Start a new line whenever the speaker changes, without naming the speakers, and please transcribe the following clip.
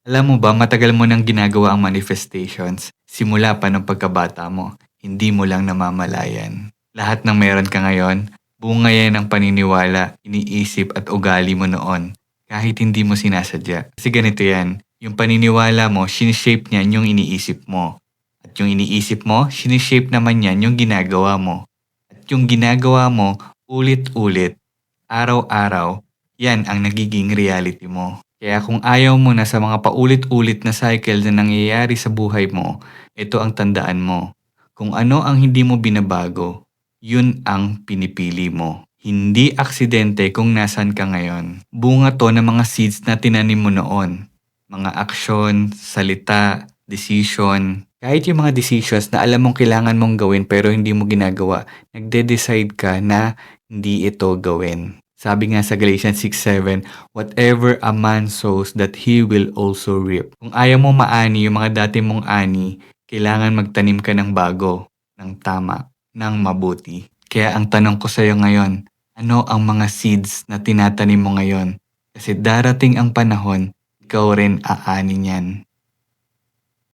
Alam mo ba, matagal mo nang ginagawa ang manifestations. Simula pa ng pagkabata mo. Hindi mo lang namamalayan. Lahat ng meron ka ngayon, bunga yan ng paniniwala, iniisip at ugali mo noon. Kahit hindi mo sinasadya. Kasi ganito yan, yung paniniwala mo, sinishape niyan yung iniisip mo. At yung iniisip mo, sinishape naman yan yung ginagawa mo. At yung ginagawa mo, ulit-ulit, araw-araw, yan ang nagiging reality mo. Kaya kung ayaw mo na sa mga paulit-ulit na cycle na nangyayari sa buhay mo, ito ang tandaan mo. Kung ano ang hindi mo binabago, yun ang pinipili mo. Hindi aksidente kung nasan ka ngayon. Bunga to ng mga seeds na tinanim mo noon. Mga aksyon, salita, decision. Kahit yung mga decisions na alam mong kailangan mong gawin pero hindi mo ginagawa, nagde-decide ka na hindi ito gawin. Sabi nga sa Galatians 6:7, whatever a man sows that he will also reap. Kung ayaw mo maani yung mga dati mong ani, kailangan magtanim ka ng bago, ng tama, ng mabuti. Kaya ang tanong ko sa iyo ngayon, ano ang mga seeds na tinatanim mo ngayon? Kasi darating ang panahon, ikaw rin aani niyan.